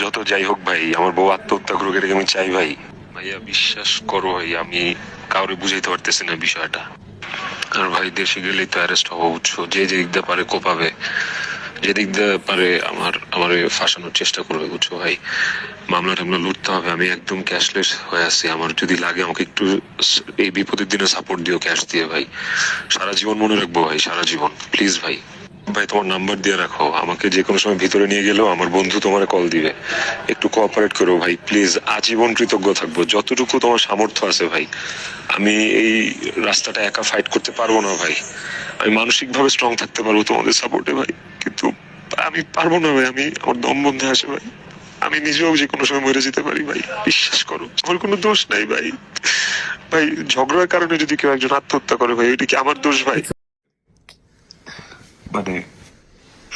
যত যাই হোক ভাই, আমার বউ আত্মহত্যা করুক, এটাকে আমি চাই ভাই। ভাইয়া বিশ্বাস করো ভাই, আমি কাউরে বুঝাইতে পারতেছি না বিষয়টা। আর ভাই দেশে গেলেই তো অ্যারেস্ট হবো, বুঝছো? যে যে দিক দিয়ে পারে কোপাবে, যে দিক দিয়ে পারে আমারে ফাঁসানোর চেষ্টা করবে, বুঝছো ভাই? মামলা টামলা লুটতে হবে। আমি একদম ক্যাশলেস হয়ে আছি। আমার যদি লাগে আমাকে একটু এই বিপদের দিনে সাপোর্ট দিও, ক্যাশ দিয়ে ভাই। সারা জীবন মনে রাখবো ভাই, সারা জীবন। প্লিজ ভাই। ভাই তোমার নাম্বার দিয়ে রাখো, আমাকে যে কোনো সময় ভিতরে নিয়ে গেলেও আমার বন্ধু তোমার কল দিবে। একটু কোঅপারেট করো ভাই প্লিজ। আজীবন কৃতজ্ঞ থাকবো, যতটুকু তোমার সামর্থ্য আছে ভাই। আমি এই রাস্তাটা একা ফাইট করতে পারবো না ভাই। আমি মানসিক ভাবে স্ট্রং থাকতে পারবো তোমাদের সাপোর্টে ভাই, কিন্তু আমি পারবো না ভাই। আমার দম বন্ধে আসে ভাই। আমি নিজেও যে কোনো সময় মরে যেতে পারি ভাই, বিশ্বাস করো। আমার কোনো দোষ নাই ভাই। ভাই ঝগড়ার কারণে যদি কেউ একজন আত্মহত্যা করে ভাই, এটা কি আমার দোষ ভাই? মানে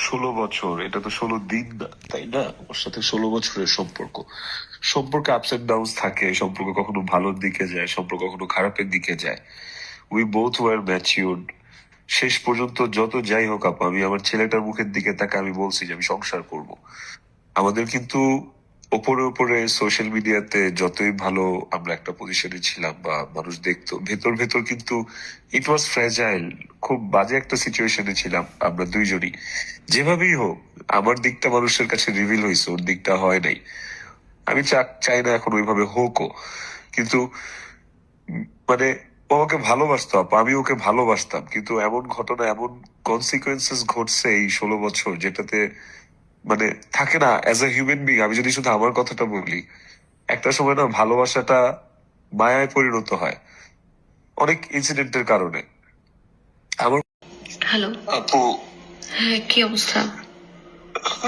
16 বছর, এটা তো 16 দিন না, তাই না? ওর সাথে 16 বছরের সম্পর্ক। সম্পর্কে আপস এন্ড ডাউন থাকে, সম্পর্ক কখনো ভালোর দিকে যায়, সম্পর্ক কখনো খারাপের দিকে যায়। We both war matured. শেষ পর্যন্ত যত যাই হোক আপা, আমি আমার ছেলেটার মুখের দিকে তাকে আমি বলছি যে আমি সংসার করব। আমাদের কিন্তু ওপরে ওপরে সোশ্যাল মিডিয়াতে যতই ভালো আমরা একটা পজিশনে ছিলাম বা মানুষ দেখতো, ভেতর ভেতর কিন্তু ইট ওয়াজ ফ্র্যাজাইল। খুব বাজে একটা সিচুয়েশনে ছিলাম আমরা দুইজনই। যেভাবেই হোক আমার দিকটা মানুষের কাছে রিভিল হয়েছে, ওর দিকটা হয় নাই। আমি চাই না এখন ওইভাবে হোকও, কিন্তু মানে ও আমাকে ভালোবাসতো আপা, আমি ওকে ভালোবাসতাম, কিন্তু এমন ঘটনা, এমন কনসিকুয়েন্সেস ঘটছে এই 16 বছর, যেটাতে মানে থাকে না অ্যাজ এ হিউম্যান বিং। আমি যদি শুধু আমার কথাটা বলি, একটা সময় না ভালোবাসাটা মায়ায় পরিণত হয় অনেক ইনসিডেন্টের কারণে। আমার হ্যালো আপু, হ্যাঁ, কি অবস্থা?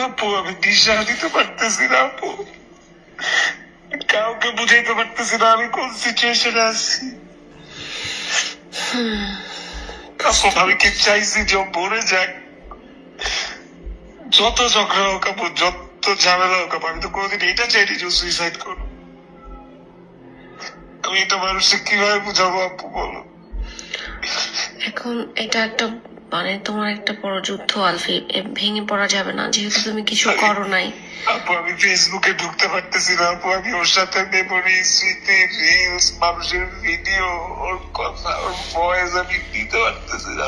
আপু আমি দিশা দিতে পারতেছি না আপু। কাউকে বুঝাইতে পারতেছি না আমি কোন সিচুয়েশনে আছি। আপু আমি কি চাইছি যে ও মরে যাক? যত ঝগড়া হোক আপু, যত ঝামেলা হোক আপু, আমি তো কোনোদিন এটা চাইনি যে সুইসাইড করো। আমি এটা মানুষকে কিভাবে বুঝাবো আপু, বলো? এখন এটা একটা তোমার একটা বড় যুদ্ধ আলফি, ভেঙে পড়া যাবে না যেহেতু তুমি কিছু করো নাই। আপু আমি ফেসবুকে ঢুকতে পারতেছি না আপু। আমি ওর সাথে মেমোরি, স্মৃতি, রিলস, মানুষের ভিডিও, ওর কথা, ওর ভয়েস আমি দিতে পারতেছি না।